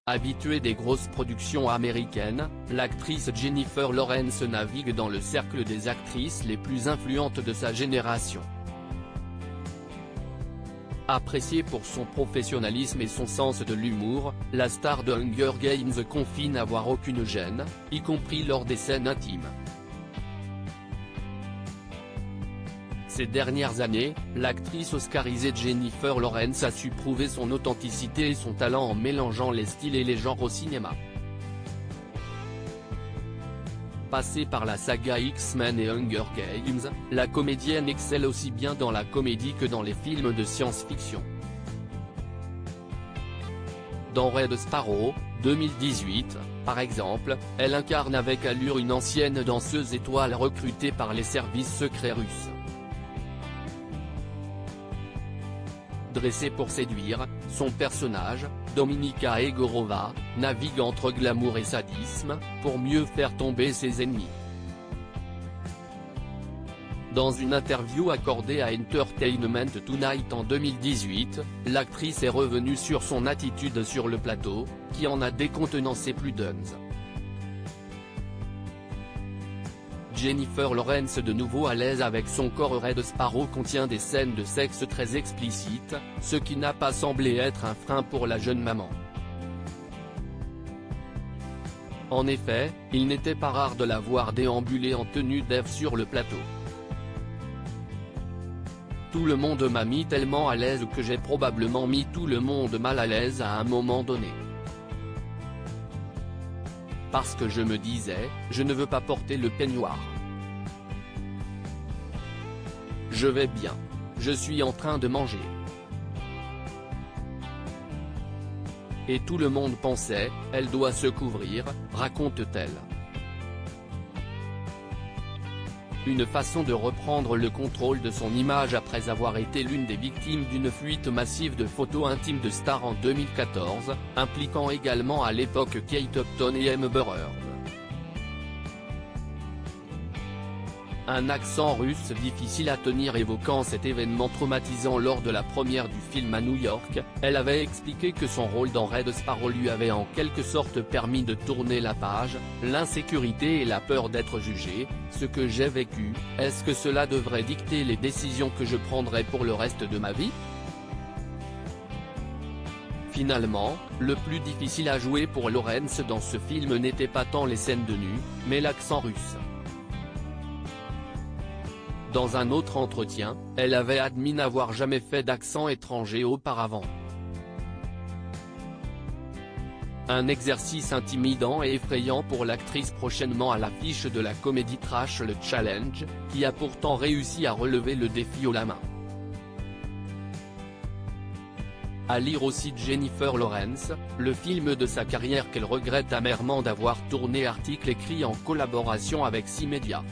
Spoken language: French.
Habituée des grosses productions américaines, l'actrice Jennifer Lawrence navigue dans le cercle des actrices les plus influentes de sa génération. Appréciée pour son professionnalisme et son sens de l'humour, la star de Hunger Games confie n'avoir aucune gêne, y compris lors des scènes intimes. Ces dernières années, l'actrice oscarisée Jennifer Lawrence a su prouver son authenticité et son talent en mélangeant les styles et les genres au cinéma. Passée par la saga X-Men et Hunger Games, la comédienne excelle aussi bien dans la comédie que dans les films de science-fiction. Dans Red Sparrow, 2018, par exemple, elle incarne avec allure une ancienne danseuse étoile recrutée par les services secrets russes. Dressée pour séduire, son personnage, Dominika Egorova, navigue entre glamour et sadisme, pour mieux faire tomber ses ennemis. Dans une interview accordée à Entertainment Tonight en 2018, l'actrice est revenue sur son attitude sur le plateau, qui en a décontenancé plus d'un. Jennifer Lawrence de nouveau à l'aise avec son corps. Red Sparrow contient des scènes de sexe très explicites, ce qui n'a pas semblé être un frein pour la jeune maman. En effet, il n'était pas rare de la voir déambuler en tenue d'Ève sur le plateau. Tout le monde m'a mis tellement à l'aise que j'ai probablement mis tout le monde mal à l'aise à un moment donné. Parce que je me disais, je ne veux pas porter le peignoir. Je vais bien. Je suis en train de manger. Et tout le monde pensait, elle doit se couvrir, raconte-t-elle. Une façon de reprendre le contrôle de son image après avoir été l'une des victimes d'une fuite massive de photos intimes de stars en 2014, impliquant également à l'époque Kate Upton et Amber Heard. Un accent russe difficile à tenir évoquant cet événement traumatisant lors de la première du film à New York, elle avait expliqué que son rôle dans Red Sparrow lui avait en quelque sorte permis de tourner la page, l'insécurité et la peur d'être jugée, ce que j'ai vécu, est-ce que cela devrait dicter les décisions que je prendrai pour le reste de ma vie ? Finalement, le plus difficile à jouer pour Lawrence dans ce film n'était pas tant les scènes de nu, mais l'accent russe. Dans un autre entretien, elle avait admis n'avoir jamais fait d'accent étranger auparavant. Un exercice intimidant et effrayant pour l'actrice prochainement à l'affiche de la comédie trash Le Challenge, qui a pourtant réussi à relever le défi haut la main. À lire aussi Jennifer Lawrence, le film de sa carrière qu'elle regrette amèrement d'avoir tourné. Article écrit en collaboration avec 6 médias.